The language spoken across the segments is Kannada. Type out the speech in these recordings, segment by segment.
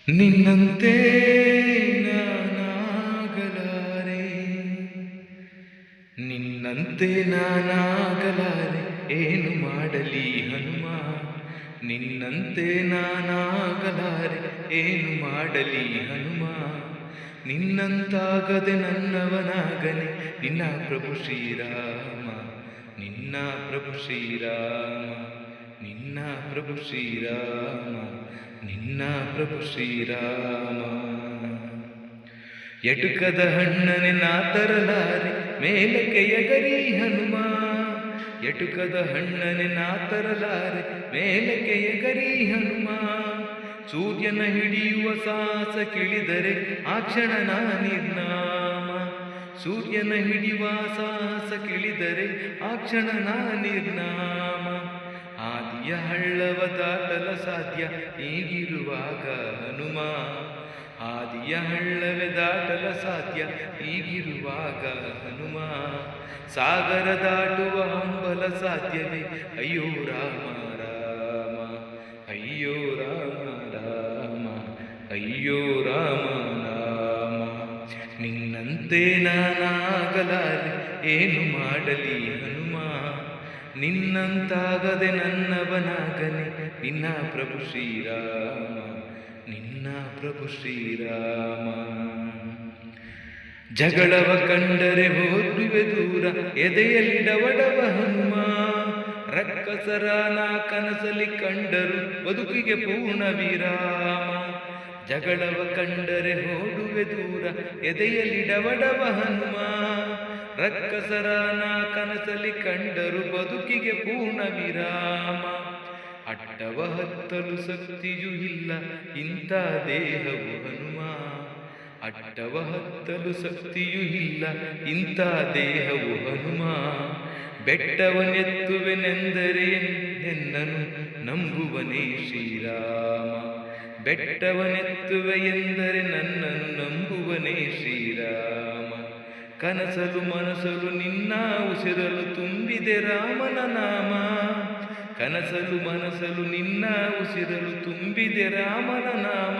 ನಿನ್ನಂತೆ ನಾನಾಗಲಾರೆ, ನಿನ್ನಂತೆ ನಾನಾಗಲಾರೆ, ಏನು ಮಾಡಲಿ ಹನುಮ. ನಿನ್ನಂತೆ ನಾನಾಗಲಾರೆ, ಏನು ಮಾಡಲಿ ಹನುಮ. ನಿನ್ನಂತಾಗದೆ ನನ್ನವನಾಗನೆ, ನಿನ್ನ ಪ್ರಭು ಶ್ರೀರಾಮ, ನಿನ್ನ ಪ್ರಭು ಶ್ರೀರಾಮ, ನಿನ್ನ ಪ್ರಭು ಶ್ರೀರಾಮ, ನಿನ್ನ ಪ್ರಭು ಶ್ರೀರಾಮ. ಎಟುಕದ ಹಣ್ಣನೆ ನಾ ತರಲಾರೆ, ಮೇಲಕ್ಕೆ ಎಗರಿ ಹನುಮ. ಎಟುಕದ ಹಣ್ಣನೆ ನಾ ತರಲಾರೆ, ಮೇಲಕ್ಕೆ ಎಗರಿ ಹನುಮ. ಸೂರ್ಯನ ಹಿಡಿಯುವ ಸಾಹಸ ಕಿಳಿದರೆ ಆ ಕ್ಷಣ ನಾ ನಿರ್ನಾಮ. ಸೂರ್ಯನ ಹಿಡಿಯುವ ಸಾಹಸ ಕಿಳಿದರೆ ಆ ಕ್ಷಣ ನಾ ನಿರ್ನಾಮ. ಆದಿಯ ಹಳ್ಳವ ದಾಟಲ ಸಾಧ್ಯ ಹೀಗಿರುವಾಗ ಹನುಮ. ಆದಿಯ ಹಳ್ಳವೇ ದಾಟಲ ಸಾಧ್ಯ ಹೀಗಿರುವಾಗ ಹನುಮ. ಸಾಗರ ದಾಟುವ ಹಂಬಲ ಸಾಧ್ಯವೇ, ಅಯ್ಯೋ ರಾಮ ರಾಮ, ಅಯ್ಯೋ ರಾಮ ರಾಮ, ಅಯ್ಯೋ ರಾಮ ರಾಮ. ನಿನ್ನಂತೆ ನಾನಾಗಲಾರೆ, ಏನು ಮಾಡಲಿ ಹನುಮ. ನಿನ್ನಂತಾಗದೆ ನನ್ನವನಾಗನೆ, ನಿನ್ನ ಪ್ರಭು ಶ್ರೀರಾಮ, ನಿನ್ನ ಪ್ರಭು ಶ್ರೀರಾಮ. ಜಗಳವ ಕಂಡರೆ ಹೋಗುವೆ ದೂರ, ಎದೆಯಲ್ಲಿ ಡವಡವ ಹನುಮ. ರಕ್ಕಸರ ನಾ ಕನಸಲಿ ಕಂಡರು, ಬದುಕಿಗೆ ಪೂರ್ಣ ವಿರಾಮ. ಜಗಳವ ಕಂಡರೆ ಓಡುವೆ ದೂರ, ಎದೆಯಲ್ಲಿ ಡವಡವ ಹನುಮ. ರಕ್ಕಸರ ನಾ ಕನಸಲಿ ಕಂಡರು, ಬದುಕಿಗೆ ಪೂರ್ಣ ವಿರಾಮ. ಅಟ್ಟವ ಹತ್ತಲು ಶಕ್ತಿಯೂ ಇಲ್ಲ ಇಂಥ ದೇಹವು ಹನುಮ. ಅಟ್ಟವ ಹತ್ತಲು ಶಕ್ತಿಯೂ ಇಲ್ಲ ಇಂಥ ದೇಹವು ಹನುಮ. ಬೆಟ್ಟವನೆತ್ತುವೆನೆಂದರೆ ಎನ್ನನು ನಂಬುವನೇ ಶ್ರೀರಾಮ. ಬೆಟ್ಟವನೆತ್ತುವೆ ಎಂದರೆ ನನ್ನನ್ನು ನಂಬುವನೇ ಶ್ರೀರಾಮ. ಕನಸಲು ಮನಸಲು ನಿನ್ನ ಉಸಿರಲು ತುಂಬಿದೆ ರಾಮನ ನಾಮ. ಕನಸಲು ಮನಸಲು ನಿನ್ನ ಉಸಿರಲು ತುಂಬಿದೆ ರಾಮನ ನಾಮ.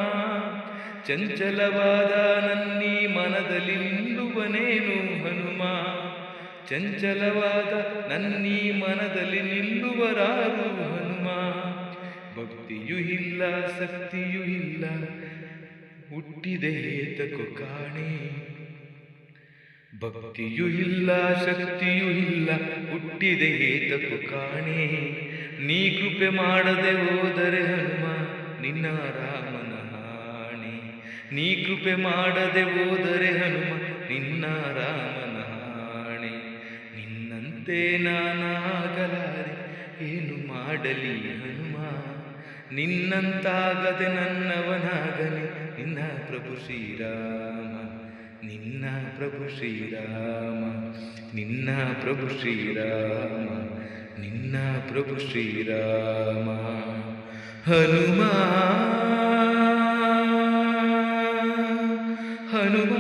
ಚಂಚಲವಾದ ನನ್ನೀ ಮನದಲ್ಲಿ ನಿಲ್ಲುವನೇನು ಹನುಮ. ಚಂಚಲವಾದ ನನ್ನೀ ಮನದಲ್ಲಿ ನಿಲ್ಲುವರಾರು ಹನುಮ. ಭಕ್ತಿಯೂ ಇಲ್ಲ ಶಕ್ತಿಯೂ ಇಲ್ಲ, ಹುಟ್ಟಿದೆ ಏತಕೋ ಕಾಣೆ. ಭಕ್ತಿಯೂ ಇಲ್ಲ ಶಕ್ತಿಯೂ ಇಲ್ಲ, ಹುಟ್ಟಿದೆ ಏತಕೋ ಕಾಣೆ. ನೀ ಕೃಪೆ ಮಾಡದೆ ಹೋದರೆ ಹನುಮ, ನಿನ್ನ ರಾಮನ ಹಾಣೆ. ನೀ ಕೃಪೆ ಮಾಡದೆ ಹೋದರೆ ಹನುಮ, ನಿನ್ನ ರಾಮನ ಹಾಣೆ. ನಿನ್ನಂತೆ ನಾನಾಗಲಾರೆ, ಏನು ಮಾಡಲಿ ಹನುಮ. ನಿನ್ನಂತಾಗದೆ ನನ್ನವನಾಗನೆ, ನಿನ್ನ ಪ್ರಭು ಶ್ರೀರಾಮ, ನಿನ್ನ ಪ್ರಭು ಶ್ರೀರಾಮ, ನಿನ್ನ ಪ್ರಭು ಶ್ರೀರಾಮ, ನಿನ್ನ ಪ್ರಭು ಶ್ರೀರಾಮ. ಹನುಮ ಹನುಮ